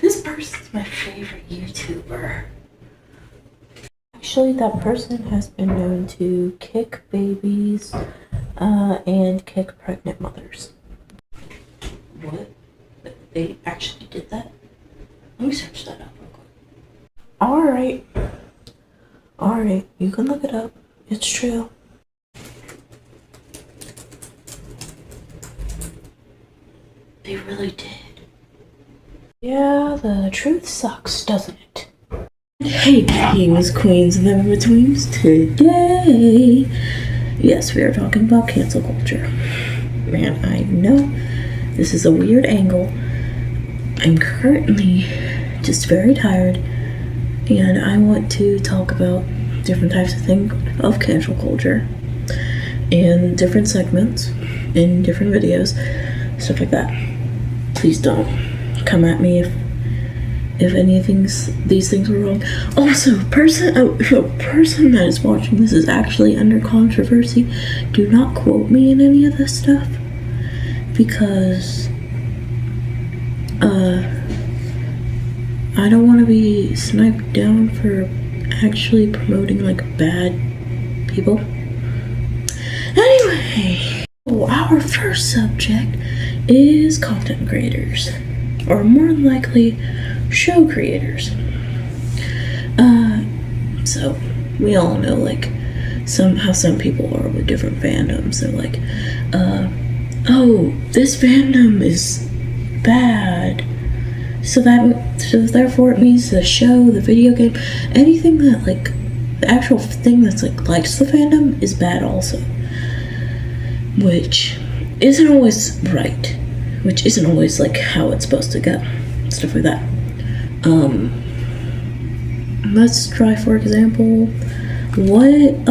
This person's my favorite YouTuber. Actually, that person has been known to kick babies and kick pregnant mothers. What? They actually did that? Let me search that up real quick. Alright, you can look it up. It's true. They really did. Yeah, the truth sucks, doesn't it? Hey, kings, queens, and in-betweens. Today, yes, we are talking about cancel culture. Man, I know this is a weird angle. I'm currently just very tired, and I want to talk about different types of things of cancel culture in different segments, in different videos, stuff like that. Please don't come at me if any of these things were wrong. Also, a person that is watching this is actually under controversy. Do not quote me in any of this stuff, because I don't want to be sniped down for actually promoting like bad people. Anyway, our first subject is content creators, or more likely show creators. So we all know like how some people are with different fandoms. They're like, oh, this fandom is bad, so therefore it means the show, the video game, anything that like the actual thing that's like likes the fandom is bad also, which isn't always right, which isn't always like how it's supposed to go, stuff like that. Let's try, for example, what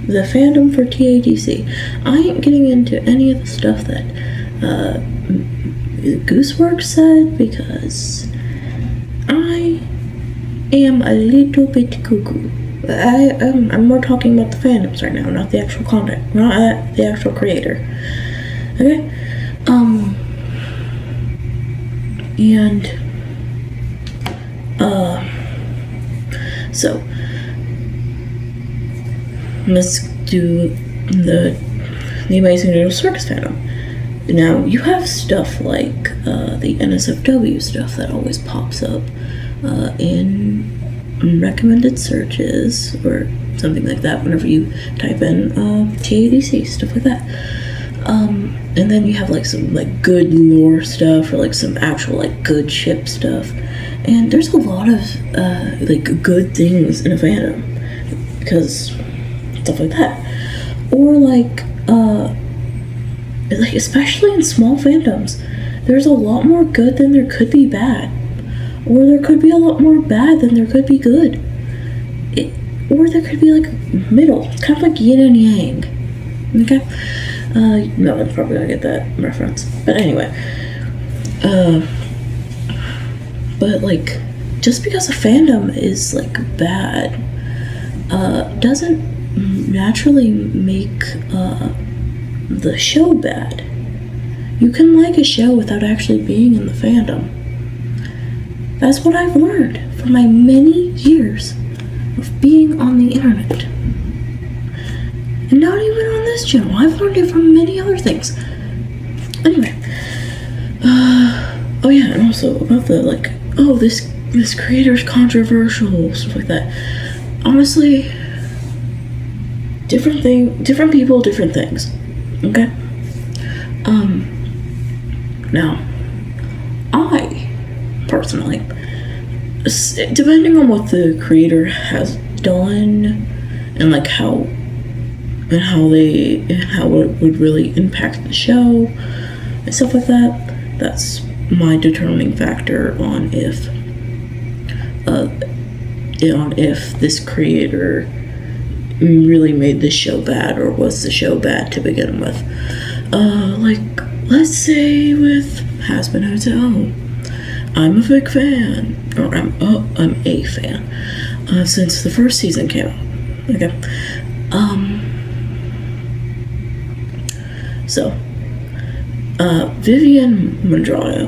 the fandom for TADC. I ain't getting into any of the stuff that Gooseworks said, because I am a little bit cuckoo. I'm more talking about the fandoms right now, not the actual content, not the actual creator. Okay? So let's do the Amazing Noodle Circus fandom. Now, you have stuff like the NSFW stuff that always pops up in recommended searches or something like that whenever you type in TADC, stuff like that. And then you have like some like good lore stuff, or like some actual like good ship stuff. And there's a lot of like good things in a fandom, because stuff like that. Or like especially in small fandoms, there's a lot more good than there could be bad, or there could be a lot more bad than there could be good, or there could be like middle. It's kind of like yin and yang. Okay. No one's probably gonna get that reference, but anyway, but like, just because a fandom is like bad doesn't naturally make the show bad. You can like a show without actually being in the fandom. That's what I've learned from my many years of being on the internet. And not even on this channel. I've learned it from many other things. Anyway. Oh yeah, and also about the like, oh, this creator's controversial, stuff like that. Honestly, different people, different things. Okay? Now, I personally, depending on what the creator has done and like how it would really impact the show and stuff like that, that's my determining factor on if this creator really made this show bad, or was the show bad to begin with. Like, let's say with Hazbin Hotel, I'm a big fan, or I'm a fan since the first season came out. Okay. So, Vivian Mandrano,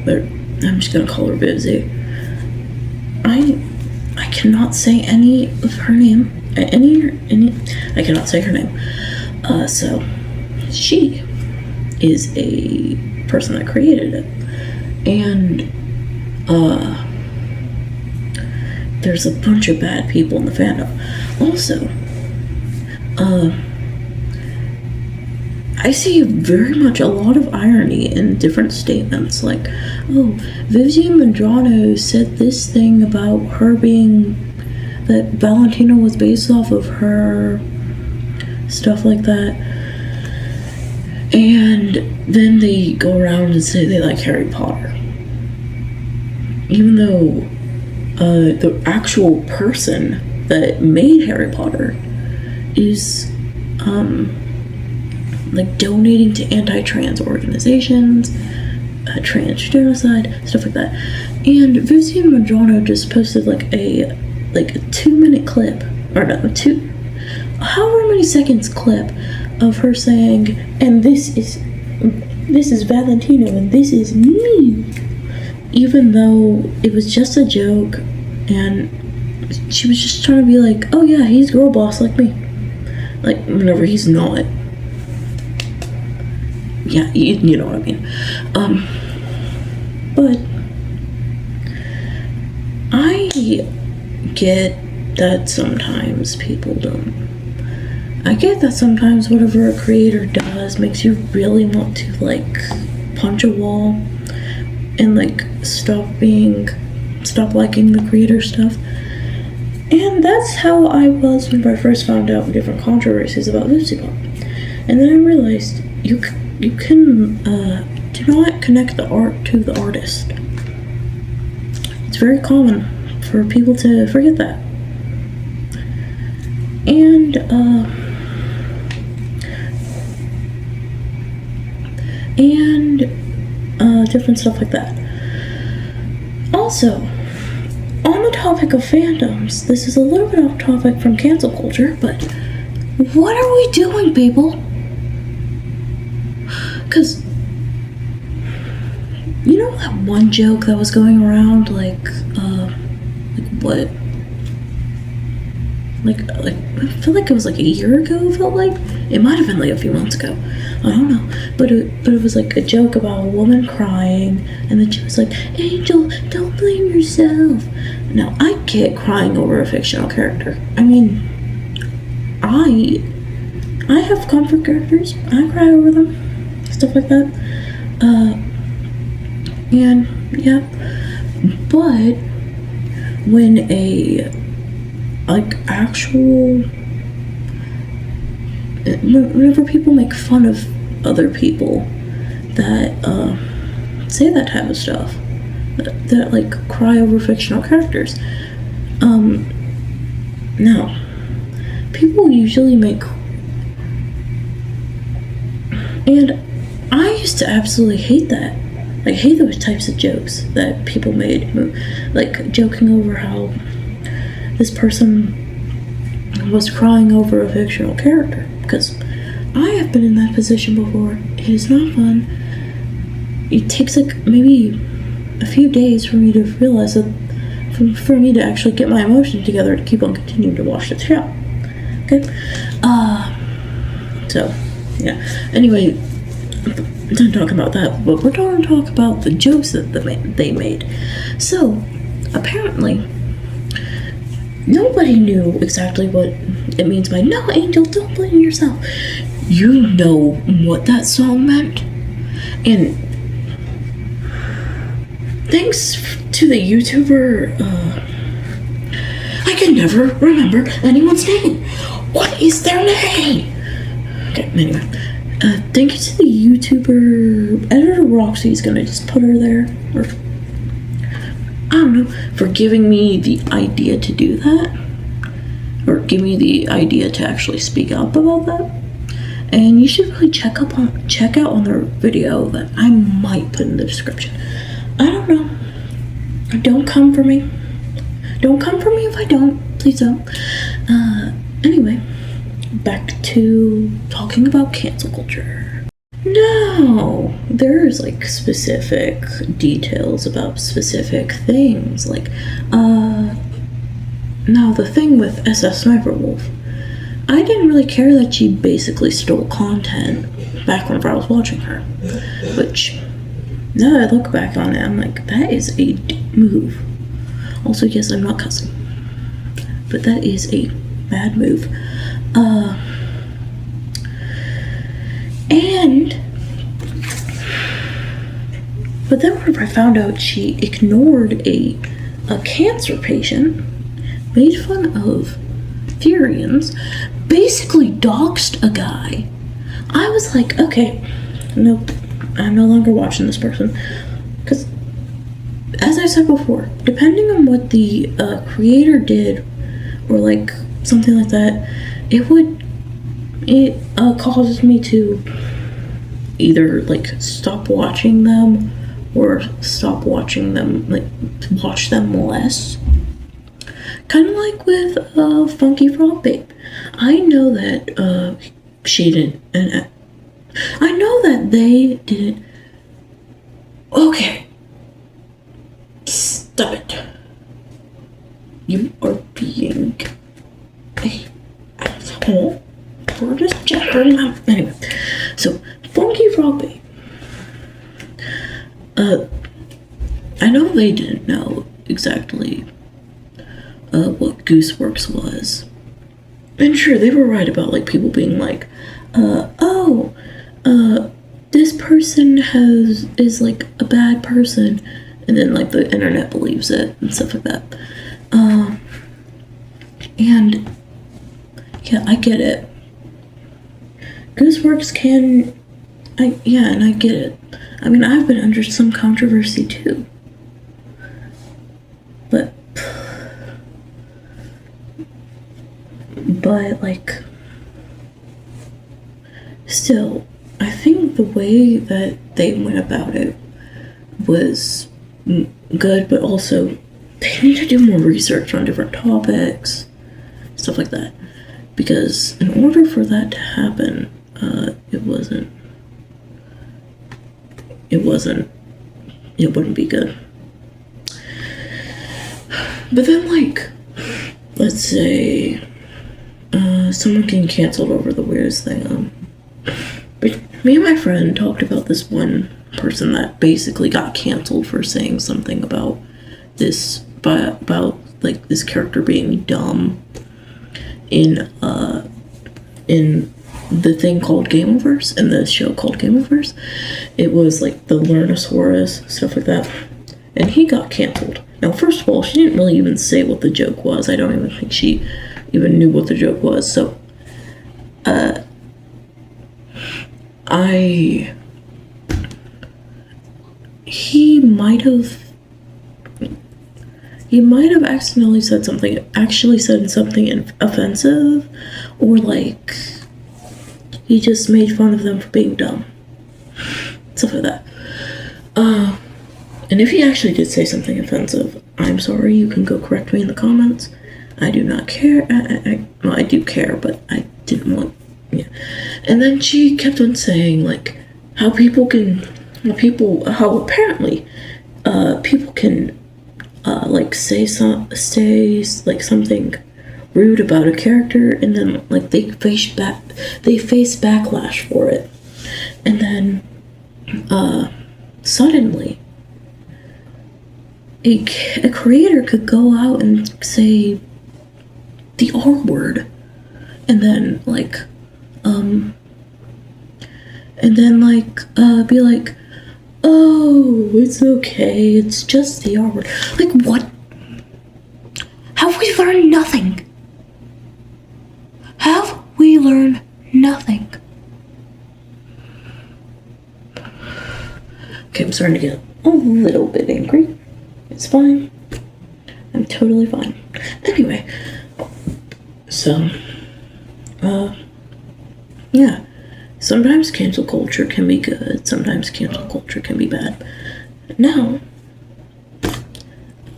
or I'm just gonna call her Vivzy. I cannot say any of her name. I cannot say her name. So, she is a person that created it. And, there's a bunch of bad people in the fandom. Also, I see very much a lot of irony in different statements, like, oh, Vivian Mandrano said this thing about her being, that Valentina was based off of her, stuff like that. And then they go around and say they like Harry Potter. Even though the actual person that made Harry Potter is like donating to anti-trans organizations, trans genocide, stuff like that. And Vivian Mandrano just posted like a 2-minute clip, or no, however many seconds clip of her saying, and this is Valentino and this is me, even though it was just a joke, and she was just trying to be like, oh yeah, he's girl boss like me, like whenever he's not. Yeah, you know what I mean. But I get that sometimes people don't. I get that sometimes whatever a creator does makes you really want to like punch a wall and like stop liking the creator stuff. And that's how I was when I first found out different controversies about VivziePop. And then I realized you can do not connect the art to the artist. It's very common for people to forget that. And different stuff like that. Also, on the topic of fandoms, this is a little bit off topic from cancel culture, but what are we doing, people? Because, you know that one joke that was going around, like what? Like, I feel like it was like a year ago, it felt like. It might have been like a few months ago. I don't know. But it was like a joke about a woman crying, and then she was like, Angel, don't blame yourself. Now, I get crying over a fictional character. I mean, I have comfort characters. I cry over them. Stuff like that. And, yeah. But when whenever people make fun of other people that say that type of stuff, that like cry over fictional characters, now people usually make, and I used to absolutely hate that. I hate those types of jokes that people made, like joking over how this person was crying over a fictional character, because I have been in that position before. It is not fun. It takes like maybe a few days for me to realize that, for me to actually get my emotions together to keep on continuing to watch the show. Okay? So, yeah. Anyway, I'm done talking about that, but we're going to talk about the jokes that they made. So, apparently, nobody knew exactly what it means by "No, Angel, don't blame yourself." You know what that song meant. And thanks to the YouTuber, I can never remember anyone's name. What is their name? Okay, anyway. Thank you to the YouTuber, Editor Roxy's gonna just put her there, or I don't know, for giving me the idea to do that, or give me the idea to actually speak up about that. And you should really check out on their video that I might put in the description. I don't know. Don't come for me. Don't come for me if I don't. Please don't. Anyway, back to talking about cancel culture. No, there's like specific details about specific things. Like, now the thing with SS Sniper Wolf, I didn't really care that she basically stole content back whenever I was watching her. Which, now that I look back on it, I'm like, that is a move. Also, yes, I'm not cussing. But that is a bad move. But then whenever I found out she ignored a cancer patient, made fun of Furians, basically doxed a guy, I was like, okay, nope, I'm no longer watching this person. Because, as I said before, depending on what the creator did, or like something like that, it causes me to either like stop watching them or stop watching them, like watch them less. Kind of like with Funky Frog Babe. I know that she didn't, and I know that they didn't. Okay, stop it. You are being a asshole for this chapter. Anyway, so Funky Frog Babe. I know they didn't know exactly what Gooseworks was. And sure, they were right about like people being like, this person is like a bad person, and then like the internet believes it and stuff like that. And yeah, I get it. Gooseworks can, and I get it. I mean, I've been under some controversy too. But like, still, I think the way that they went about it was good, but also they need to do more research on different topics, stuff like that. Because in order for that to happen, it wouldn't be good. But then, like, let's say someone getting canceled over the weirdest thing. But me and my friend talked about this one person that basically got canceled for saying something about this, about like this character being dumb in the thing called Gameoverse, in the show called Gameoverse. It was like the Lernosaurus, stuff like that. And he got canceled. Now, first of all, she didn't really even say what the joke was. I don't even think she even knew what the joke was. So, he might have accidentally said something offensive, or like he just made fun of them for being dumb, stuff like that. And if he actually did say something offensive, I'm sorry, you can go correct me in the comments. I do not care. Well, I do care, but I didn't want, yeah. And then she kept on saying, like, how apparently, people can, like, say like, something rude about a character, and then, like, they face backlash for it. And then, suddenly, a creator could go out and say the R word, and then be like, oh, it's okay, it's just the R word. Like, what? Have we learned nothing? Have we learned nothing? Okay, I'm starting to get a little bit angry. It's fine. I'm totally fine. Anyway, so, yeah. Sometimes cancel culture can be good. Sometimes cancel culture can be bad. Now,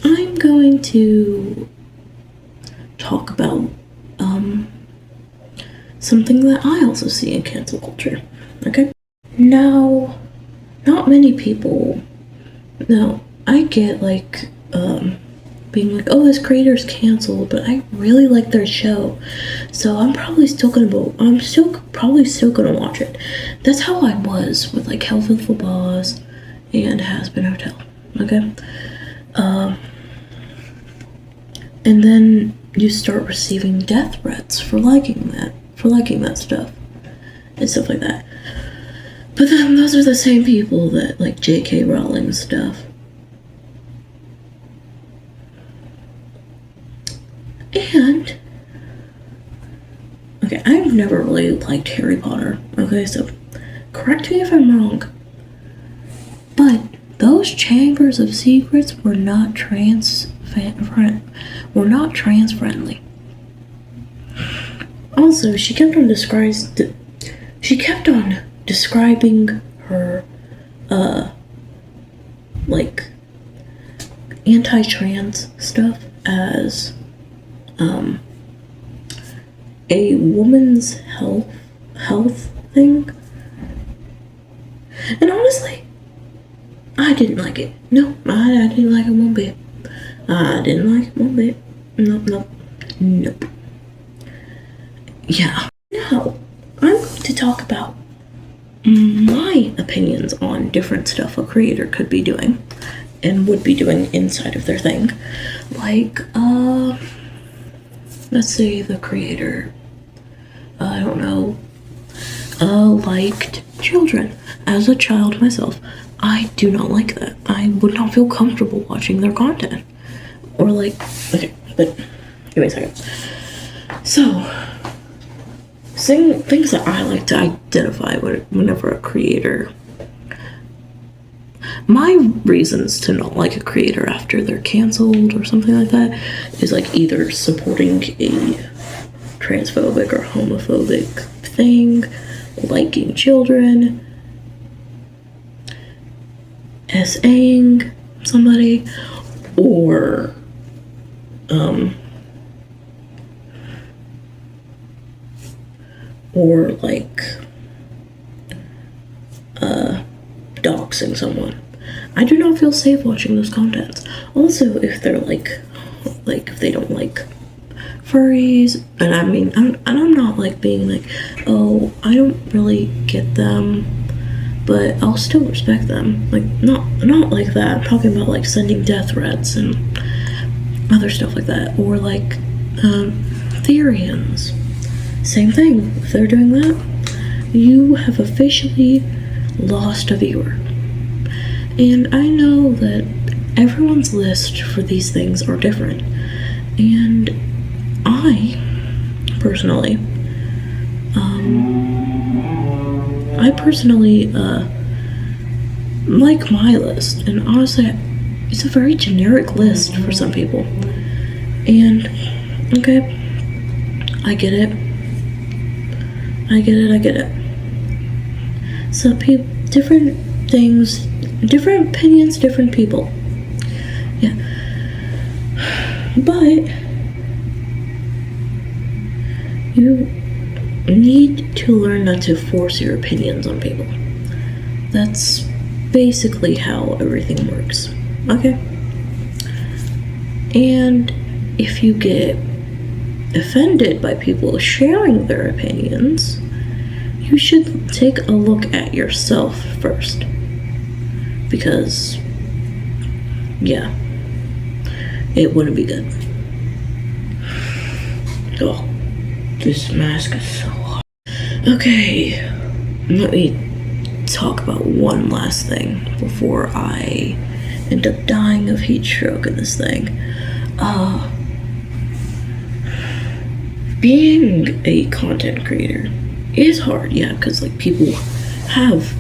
I'm going to talk about, something that I also see in cancel culture. Okay? Now, not many people. Now, I get like being like, oh, this creator's canceled, but I really like their show, so I'm probably still probably still gonna watch it. That's how I was with like Helpful Boss and Hazbin Hotel. Okay, and then you start receiving death threats for liking that stuff and stuff like that. But then those are the same people that like J.K. Rowling stuff. And, okay, I've never really liked Harry Potter, okay, so correct me if I'm wrong, but those Chambers of Secrets were not trans friendly. Also, she kept on describing her, like, anti-trans stuff as a woman's health thing. And honestly, I didn't like it. No, I didn't like it one bit. I didn't like it one bit. Nope. Yeah. Now, I'm going to talk about my opinions on different stuff a creator could be doing and would be doing inside of their thing. Like, let's say the creator, I don't know, liked children. As a child myself, I do not like that. I would not feel comfortable watching their content. Or like, okay, but give me a second. So, things that I like to identify whenever a creator, my reasons to not like a creator after they're canceled or something like that is like either supporting a transphobic or homophobic thing, liking children, SAing somebody, or like doxing someone. I do not feel safe watching those contents. Also, if they're like if they don't like furries, and I mean, I'm not like being like, oh, I don't really get them, but I'll still respect them. Like, not like that. I'm talking about like sending death threats and other stuff like that, or like Therians. Same thing. If they're doing that, you have officially lost a viewer. And I know that everyone's list for these things are different. And I personally like my list. And honestly, it's a very generic list for some people. And, okay, I get it. Some people, different things, different opinions, different people. Yeah. But you need to learn not to force your opinions on people. That's basically how everything works. Okay? And if you get offended by people sharing their opinions, you should take a look at yourself first. Because, yeah, it wouldn't be good. Oh, this mask is so hot. Okay, let me talk about one last thing before I end up dying of heat stroke in this thing. Being a content creator is hard, yeah, because like people have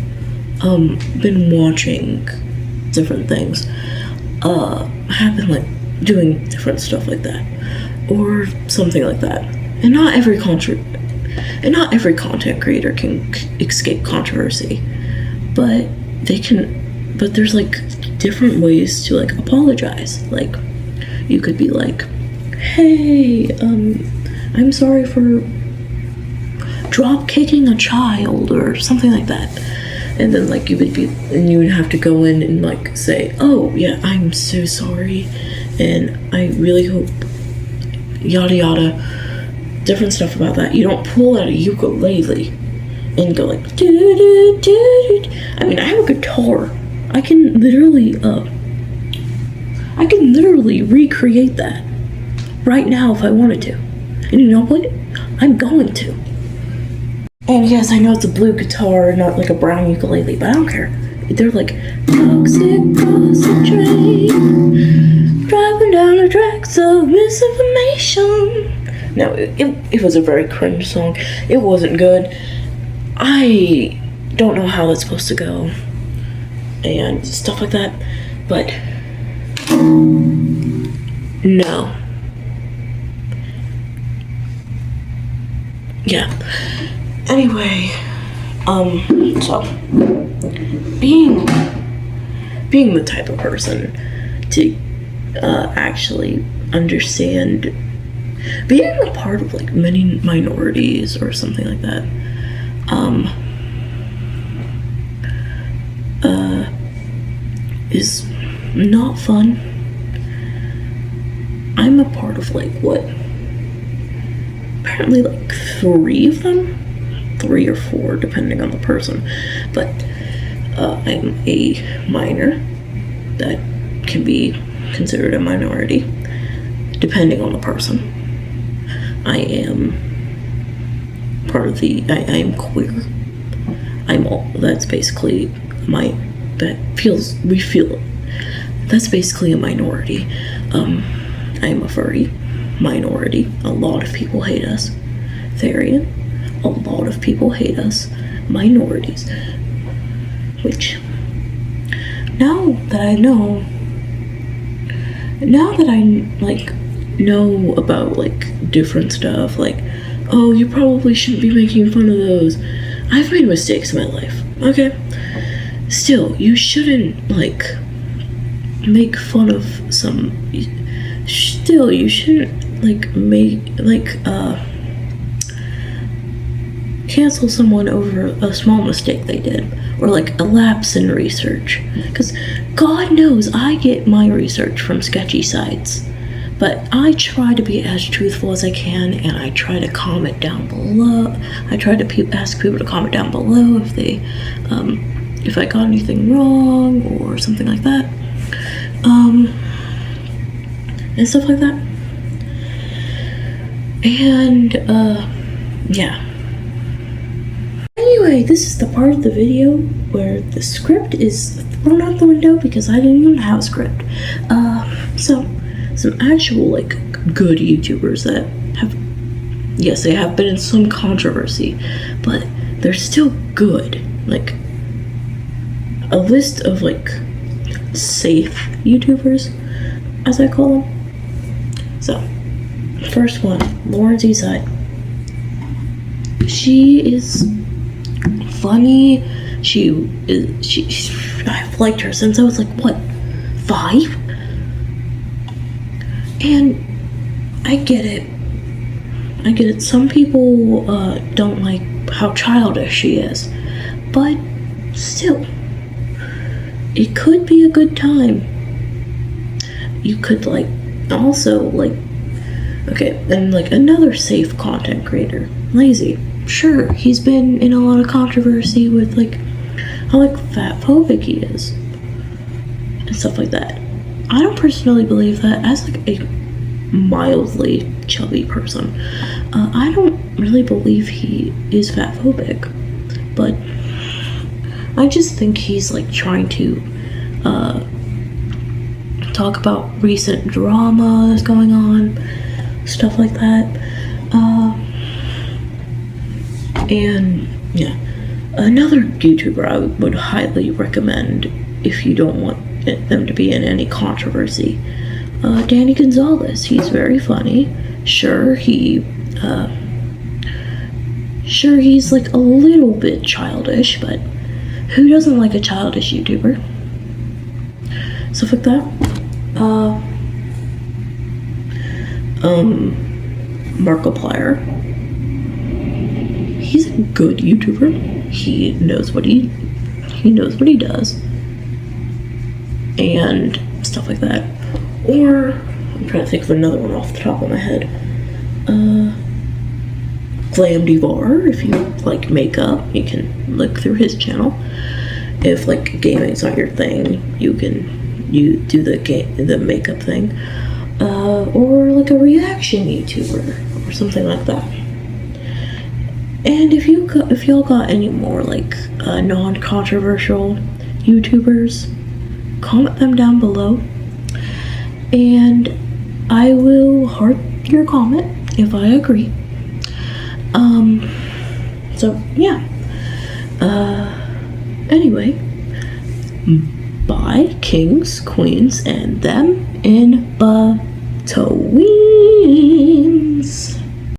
been watching different things, have been like doing different stuff like that, or something like that. And not every content creator can escape controversy, but there's like different ways to like apologize. Like, you could be like, hey, I'm sorry for drop kicking a child or something like that. and then like you would have to go in and like say, oh yeah, I'm so sorry, and I really hope yada yada, different stuff about that. You don't pull out a ukulele and go like do do do do. I mean, I have a guitar. I can literally recreate that right now if I wanted to. And you know what? I'm going to. And yes, I know it's a blue guitar, not like a brown ukulele, but I don't care. They're like toxic gossip train, driving down the tracks of misinformation. No, it was a very cringe song. It wasn't good. I don't know how that's supposed to go and stuff like that, but no. Yeah. Anyway, so being the type of person to actually understand, being a part of like many minorities or something like that, is not fun. I'm a part of like what? Apparently like 3 of them? 3 or 4, depending on the person. But I'm a minor that can be considered a minority, depending on the person. I am part of the, I am queer. That's basically that's basically a minority. I'm a furry minority. A lot of people hate us. Therian, a lot of people hate us. Minorities. Which, now that I know about like different stuff, like, oh, you probably shouldn't be making fun of those. I've made mistakes in my life, okay? Still, you shouldn't like make fun of some. Still, you shouldn't like cancel someone over a small mistake they did, or like a lapse in research. Because God knows I get my research from sketchy sites, but I try to be as truthful as I can, and I try to comment down below. I try to ask people to comment down below if they, if I got anything wrong or something like that, and stuff like that. And yeah. Anyway, this is the part of the video where the script is thrown out the window because I didn't even have a script. So some actual like good YouTubers that have, yes, they have been in some controversy, but they're still good. Like a list of like safe YouTubers, as I call them. So first one, Lauren Eastside. She is funny. I've liked her since I was like, what, 5? And I get it. Some people don't like how childish she is, but still, it could be a good time. You could like also like, okay, and like another safe content creator, Lazy. Sure, he's been in a lot of controversy with like how like fat-phobic he is and stuff like that. I don't personally believe that. As like a mildly chubby person, I don't really believe he is fat-phobic, but I just think he's like trying to talk about recent drama that's going on, stuff like that. And yeah, another YouTuber I would highly recommend if you don't want them to be in any controversy, Danny Gonzalez. He's very funny. Sure, he's like a little bit childish, but who doesn't like a childish YouTuber? Stuff like that. Markiplier. He's a good YouTuber. He knows what he he knows what he does, and stuff like that. Or I'm trying to think of another one off the top of my head. Glam Divar, if you like makeup, you can look through his channel. If like gaming's not your thing, you do the makeup thing. Or like a reaction YouTuber or something like that. And if y'all got any more like non-controversial YouTubers, comment them down below, and I will heart your comment if I agree. So yeah. Anyway, bye, kings, queens, and them in betweens.